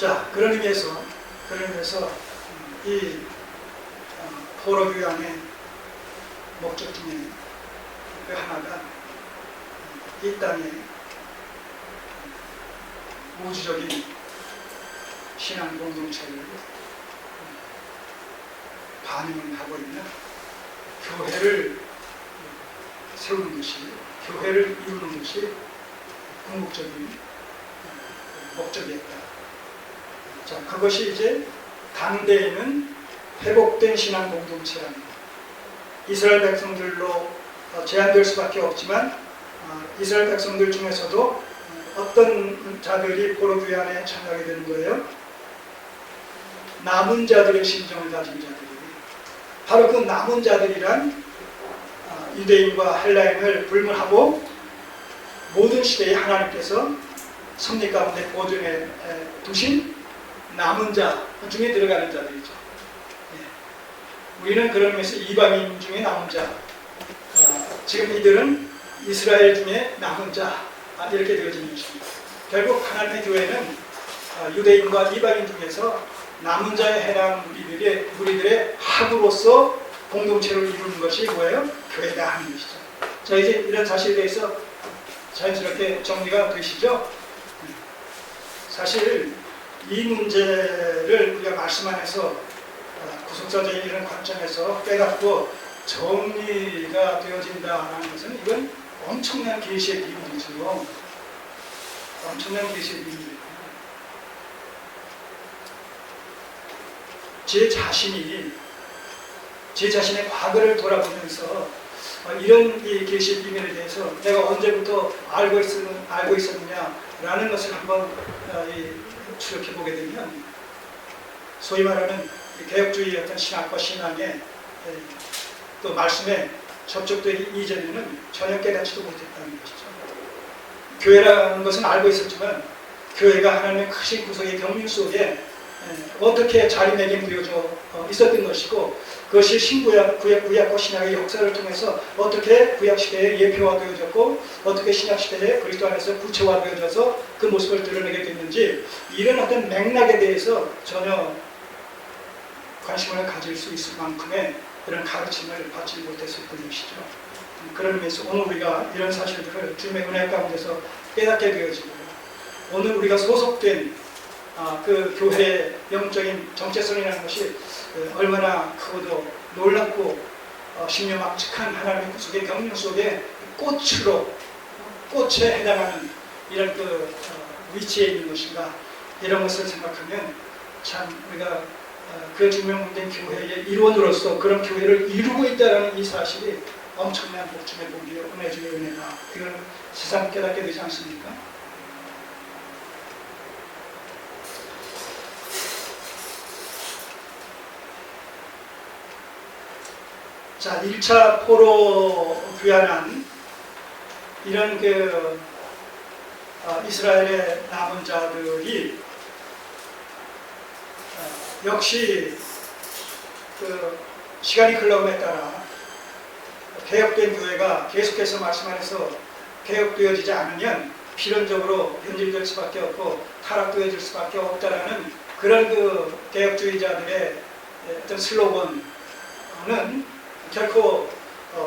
자, 그런 의미에서 이 포로 교양의 목적 중에 그 하나가 이 땅에 우주적인 신앙 공동체를 반영을 하고 있는 교회를 세우는 것이, 교회를 이루는 것이 궁극적인 목적이었다. 자, 그것이 이제 당대에는 회복된 신앙 공동체라는 것. 이스라엘 백성들로 제한될 수밖에 없지만 이스라엘 백성들 중에서도 어떤 자들이 포로 귀환에 참여하게 되는 거예요? 남은 자들의 심정을 가진 자들이. 바로 그 남은 자들이란 유대인과 헬라인을 불문하고 모든 시대에 하나님께서 섭리 가운데 보존해 두신 남은 자 중에 들어가는 자들이죠. 우리는 그런 의미에서 이방인 중에 남은 자, 지금 이들은 이스라엘 중에 남은 자, 이렇게 되어지는 것입니다. 결국 하나님의 교회는 유대인과 이방인 중에서 남은 자에 해당하는 무리들의 합으로서 공동체를 이루는 것이 뭐예요? 교회다 하는 것이죠. 자, 이제 이런 사실에 대해서 자연스럽게 정리가 되시죠? 사실 이 문제를 우리가 말씀 안에서 구속사적인 이런 관점에서 깨닫고 정리가 되어진다는 것은 이건 엄청난 계시의 비밀이죠. 엄청난 계시의 비밀이에요. 제 자신의 과거를 돌아보면서 이런 이 계시의 비밀에 대해서 내가 언제부터 알고 있었느냐라는 것을 한번 추적해 보게 되면, 소위 말하는 개혁주의 어떤 신학과 신앙에 또 말씀에 접촉되기 이전에는 전혀 깨닫지도 못했다는 것이죠. 교회라는 것은 알고 있었지만 교회가 하나님의 크신 구속의 경륜 속에 어떻게 자리매김되어져 있었던 것이고, 그것이 구약과 신약의 역사를 통해서 어떻게 구약시대에 예표화되어졌고 어떻게 신약시대에 그리스도 안에서 구체화되어져서 그 모습을 드러내게 됐는지, 이런 어떤 맥락에 대해서 전혀 관심을 가질 수 있을 만큼의 그런 가르침을 받지 못했을 뿐이시죠. 그런 의미에서 오늘 우리가 이런 사실들을 주님의 은혜 가운데서 깨닫게 되어지고, 오늘 우리가 소속된 그 교회의 영적인 정체성이라는 것이 얼마나 크고도 놀랍고 신묘막측한 하나님의 구속의 경륜 속에 꽃에 해당하는 이런 그 위치에 있는 것인가, 이런 것을 생각하면 참 우리가 그 중명된 교회의 일원으로서 그런 교회를 이루고 있다는 이 사실이 엄청난 복중의 복이요 은혜 중의 은혜다. 그걸 세상 깨닫게 되지 않습니까? 자, 1차 포로 귀환한 이런 그 이스라엘의 남은 자들이 역시 그 시간이 흘러감에 따라 개혁된 교회가 계속해서 말씀 안에서 개혁되어지지 않으면 필연적으로 변질될 수밖에 없고 타락되어질 수밖에 없다라는 그런 그 개혁주의자들의 어떤 슬로건은 결코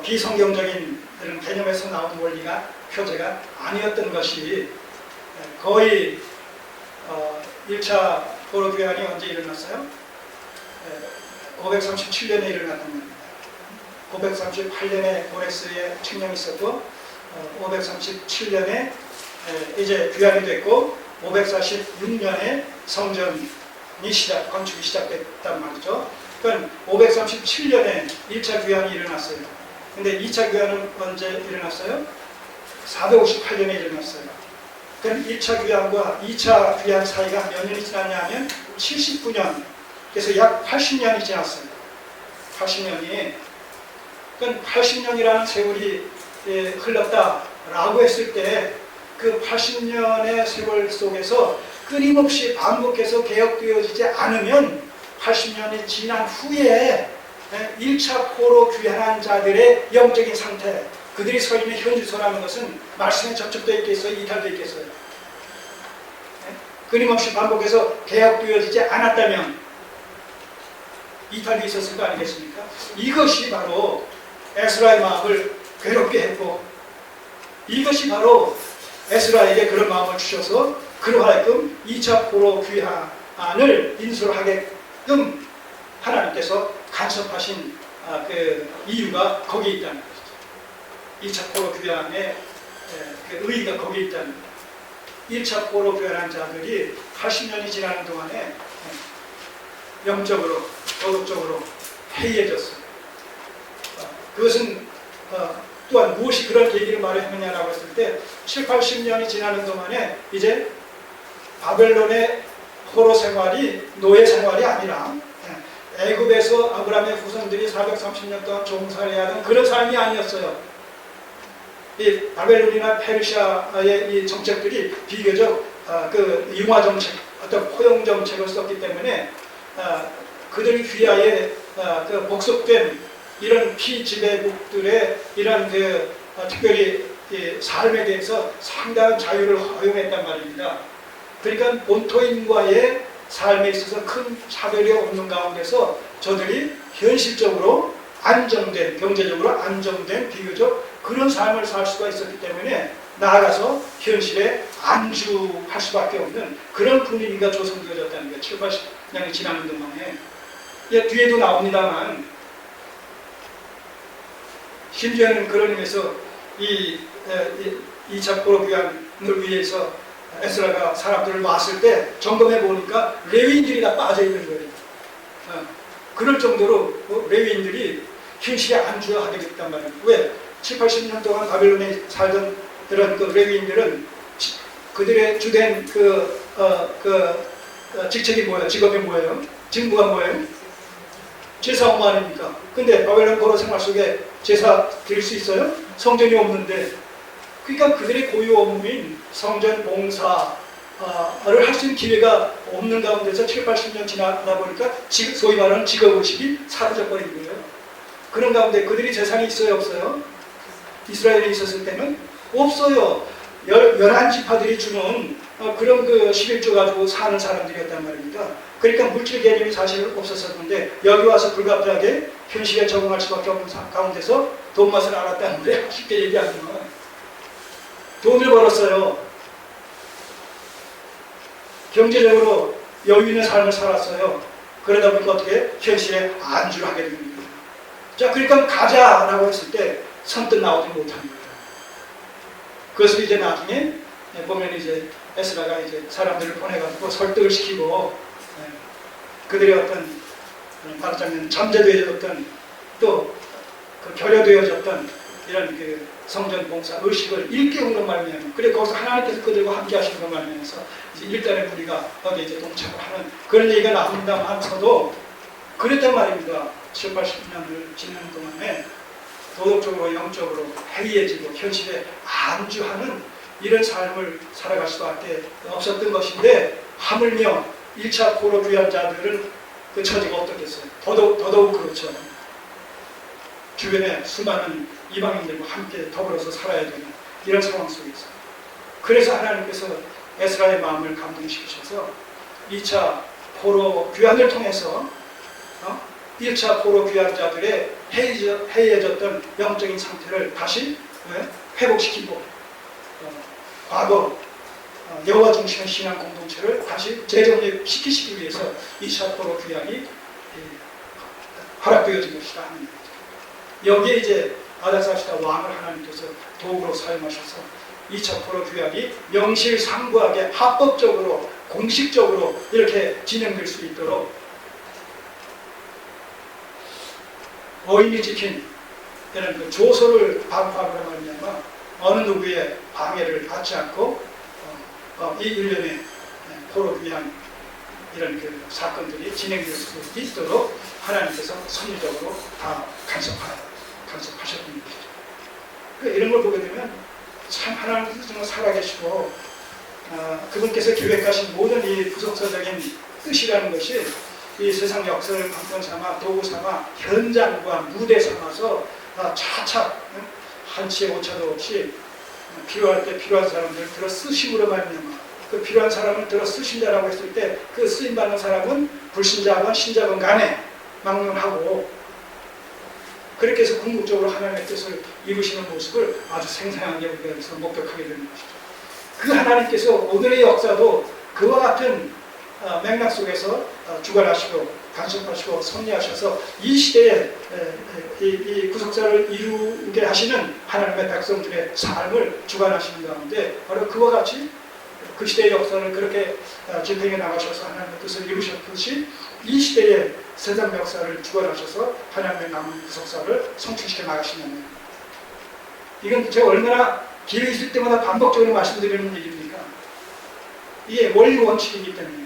비성경적인 그런 개념에서 나온 원리가 표제가 아니었던 것이, 거의 1차 포로 귀환이 언제 일어났어요? 537년에 일어났던 겁니다. 538년에 고레스에 칙령이 있었고 537년에 이제 귀환이 됐고 546년에 성전이 건축이 시작됐단 말이죠. 그러니까 537년에 1차 귀환이 일어났어요. 근데 2차 귀환은 언제 일어났어요? 458년에 일어났어요. 그럼 1차 귀환과 2차 귀환 사이가 몇 년이 지났냐 하면 79년, 그래서 약 80년이 지났어요. 80년이. 그럼 80년이라는 세월이 흘렀다라고 했을 때 그 80년의 세월 속에서 끊임없이 반복해서 개혁되어지지 않으면 80년이 지난 후에 1차 포로 귀환한 자들의 영적인 상태, 그들이 서 있는 현주소라는 것은 말씀에 접촉되어 있겠어요? 이탈되어 있겠어요? 끊임없이 반복해서 개혁되어지지 않았다면 이탈이 있었을 거 아니겠습니까? 이것이 바로 에스라의 마음을 괴롭게 했고, 이것이 바로 에스라에게 그런 마음을 주셔서 그러하여금 2차 포로 귀환을 인술하게끔 하나님께서 간섭하신 그 이유가 거기에 있다는 것이죠. 2차 포로 귀환의 그 의의가 거기에 있다는 거죠. 1차 포로 귀환한 자들이 80년이 지나는 동안에 영적으로, 도덕적으로 해이해졌어요. 그것은 또한 무엇이 그런 계기를 말하느냐라고 했을 때 7, 80년이 지나는 동안에 이제 바벨론의 포로 생활이 노예 생활이 아니라 애굽에서 아브라함의 후손들이 430년 동안 종살이야 하던 그런 삶이 아니었어요. 이 바벨론이나 페르시아의 이 정책들이 비교적 그 융화 정책, 어떤 포용 정책을 썼기 때문에 그들 귀하에 그 복속된 이런 피지배국들의 이런 그 특별히 삶에 대해서 상당한 자유를 허용했단 말입니다. 그러니까 본토인과의 삶에 있어서 큰 차별이 없는 가운데서 저들이 현실적으로 안정된, 경제적으로 안정된 비교적 그런 삶을 살 수가 있었기 때문에 나아가서 현실에 안주할 수밖에 없는 그런 분위기가 조성되어졌다는 거예요. 7, 80년이 지나는 동안에. 뒤에도 나옵니다만 심지어는 그런 의미에서 이 2차 포로 귀환을 위해서 에스라가 사람들을 모았을 때 점검해 보니까 레위인들이 다 빠져 있는 거예요. 그럴 정도로 레위인들이 현실에 안주하게 됐단 말이에요. 왜? 7, 80년 동안 바벨론에 살던 그런 그 레위인들은 그들의 주된 직책이 뭐예요? 직업이 뭐예요? 직무가 뭐예요? 제사 업무 아닙니까? 근데 바벨론 포로 생활 속에 제사 드릴 수 있어요? 성전이 없는데. 그러니까 그들의 고유 업무인 성전 봉사를 할 수 있는 기회가 없는 가운데서 7, 80년 지나다 보니까 소위 말하는 직업의식이 사라져버린 거예요. 그런 가운데 그들이 재산이 있어요? 없어요? 이스라엘에 있었을 때는 없어요. 11지파들이 주는 그런 그 11조 가지고 사는 사람들이었단 말입니다. 그러니까 물질 개념이 사실 없었었는데 여기 와서 불가피하게 현실에 적응할 수밖에 없는 가운데서 돈 맛을 알았다는데 쉽게 얘기하면 돈을 벌었어요. 경제적으로 여유 있는 삶을 살았어요. 그러다 보니까 어떻게 현실에 안주를 하게 되는 거예요. 자, 그러니까 가자라고 했을 때 선뜻 나오지 못한 거예요. 그것을 이제 나중에 보면 이제 에스라가 이제 사람들을 보내가지고 설득을 시키고 그들의 어떤 말하자면 잠재되어졌던 또 그 결여되어졌던 이런 그 성전 봉사 의식을 일깨우는 말미암아 그래 거기서 하나님께서 그들과 함께 하시는 것 말미암아서 이제 일단의 무리가 거기에 이제 동참을 하는 그런 얘기가 나옵니다만서도 그랬단 말입니다. 7, 80년을 지내는 동안에 도덕적으로 영적으로 해이해지고 현실에 안주하는 이런 삶을 살아갈 수밖에 없었던 것인데 하물며 1차 포로 귀환 자들은 그 처지가 어떻겠어요? 더더욱 그렇죠. 주변에 수많은 이방인들과 함께 더불어서 살아야 되는 이런 상황 속에서 그래서 하나님께서 에스라의 마음을 감동시키셔서 2차 포로 귀환을 통해서 1차 포로 귀환자들의 해이해졌던 영적인 상태를 다시 회복시키고 과거 여호와 중심의 신앙 공동체를 다시 재정립시키시기 위해서 2차 포로 귀환이 허락되어진 것이다 하는 거죠. 여기에 이제 아닥사시다 왕을 하나님께서 도구로 사용하셔서 2차 포로 귀환이 명실상부하게 합법적으로 공식적으로 이렇게 진행될 수 있도록 어인이 지킨 이런 그 조서를 반포함으로 말미암아 어느 누구의 방해를 받지 않고 이 일련의 포로 귀환 이런 그 사건들이 진행될 수 있도록 하나님께서 선의적으로 다 간섭하셨던 것이죠. 그러니까 이런 걸 보게 되면 참 하나님께서 정말 살아계시고 그분께서 계획하신 모든 이 부속서적인 뜻이라는 것이 이 세상 역사를 관건 삼아 도구 삼아 현장과 무대 삼아서 차차 한치의 오차도 없이 필요할 때 필요한 사람들 들어 쓰심으로 말미암아 그 필요한 사람을 들어 쓰신다라고 했을 때 그 쓰임받는 사람은 불신자건 신자건 간에 막론하고 그렇게 해서 궁극적으로 하나님의 뜻을 이루시는 모습을 아주 생생하게 우리가 여기서 목격하게 되는 것이죠. 그 하나님께서 오늘의 역사도 그와 같은 맥락 속에서 주관하시고 간섭하시고 섭리하셔서 이 시대에 이 구속사를 이루게 하시는 하나님의 백성들의 삶을 주관하시는 가운데 바로 그와 같이 그 시대의 역사를 그렇게 집행해 나가셔서 하나님의 뜻을 이루셨듯이 이 시대의 세상 역사를 주관하셔서 하나님의 남은 구속사를 성취시켜 나가시는 이건 제가 얼마나 기회 있을 때마다 반복적으로 말씀드리는 얘기입니까? 이게 원리 원칙이기 때문에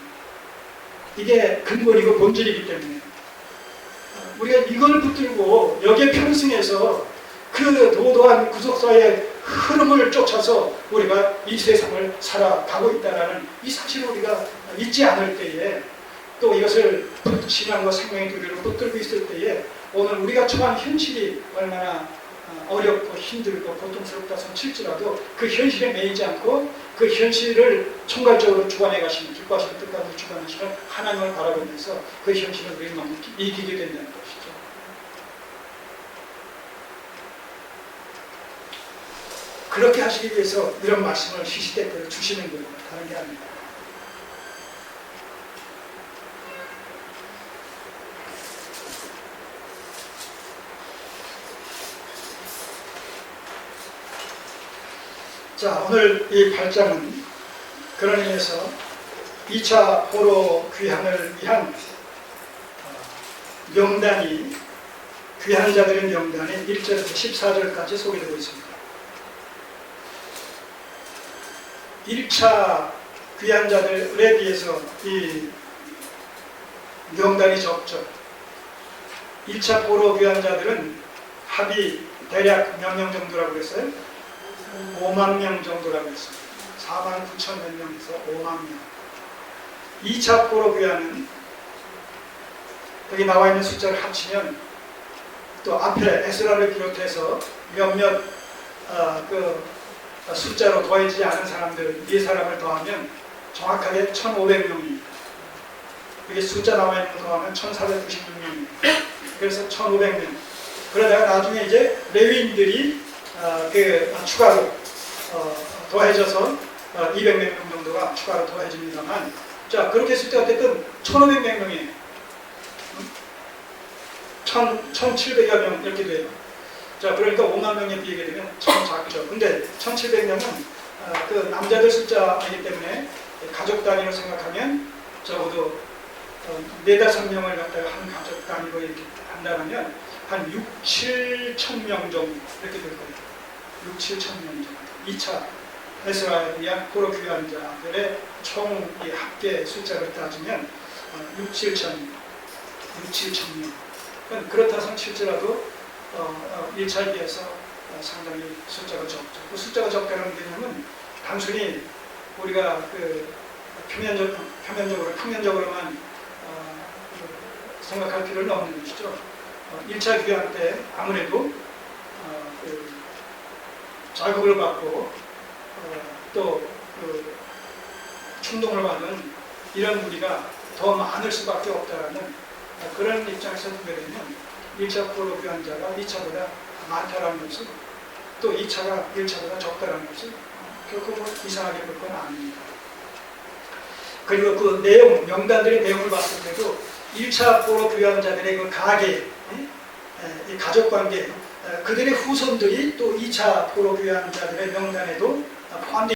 이게 근본이고 본질이기 때문에 우리가 이걸 붙들고 여기에 편승해서 그 도도한 구속사의 흐름을 쫓아서 우리가 이 세상을 살아가고 있다는 이 사실을 우리가 잊지 않을 때에 또 이것을 신앙과 생명의 도리로 붙들고 있을 때에 오늘 우리가 처한 현실이 얼마나 어렵고 힘들고 고통스럽다 손칠지라도 그 현실에 매이지 않고 그 현실을 총괄적으로 주관해 가시는 기뻐하시는 뜻까지 주관하시는 하나님을 바라보면서 그 현실을 우리가 너무 이기게 된다는 것이죠. 그렇게 하시기 위해서 이런 말씀을 시시때때로 주시는 거예요. 다른 게 아닙니다. 자, 오늘 이 8장은 그런 의미에서 2차 포로 귀환을 위한 명단이 귀한 자들의 명단이 1절에서 14절까지 소개되고 있습니다. 1차 귀한 자들에 비해서 이 명단이 적죠. 1차 포로 귀한 자들은 합이 대략 몇 명 정도라고 그랬어요? 5만 명 정도라고 했습니다. 4만 9천 몇 명에서 5만 명. 2차 포로 귀환은 여기 나와 있는 숫자를 합치면 또 앞에 에스라를 비롯해서 몇몇 그 숫자로 더해지지 않은 사람들, 이 사람을 더하면 정확하게 1,500명입니다. 여기 숫자 나와 있는 거 더하면 1,496명입니다. 그래서 1,500명. 그러다가 나중에 이제 레위인들이 추가로 더해져서 200명 정도가 추가로 더해집니다만, 자 그렇게 했을 때 어쨌든 1,500명 명이에요. 1,700여 명 이렇게 돼요. 자 그러니까 5만 명에 비하게 되면 참 작죠. 근데 1,700명은 그 남자들 숫자이기 때문에 가족 단위로 생각하면 적어도 4~5명을 갖다가 한 가족 단위로 이렇게 한다면 한 6~7천 명 정도 이렇게 될 거예요. 6~7천 명 정도. 2차 에스라에 의한 포로 귀환 자들의 총 합계 숫자를 따지면 6~7천 명. 그렇다 손칠지라도 1차에 비해서 상당히 숫자가 적죠. 그 숫자가 적다는 개념은 단순히 우리가 그 평면적으로만 생각할 필요는 없는 것이죠. 1차 귀환 때 아무래도 자극을 받고 또 충동을 받는 이런 무리가 더 많을 수밖에 없다는 그런 입장에서 보게 되면 1차 포로 귀환자가 2차보다 많다라는 것은 또 2차가 1차보다 적다라는 것은 결코 이상하게 볼 건 아닙니다. 그리고 그 내용, 명단들의 내용을 봤을 때도 1차 포로 귀환자들의 그 가계, 이 가족관계, 그들의 후손들이 또 2차 포로 귀환자들의 명단에도 포함되어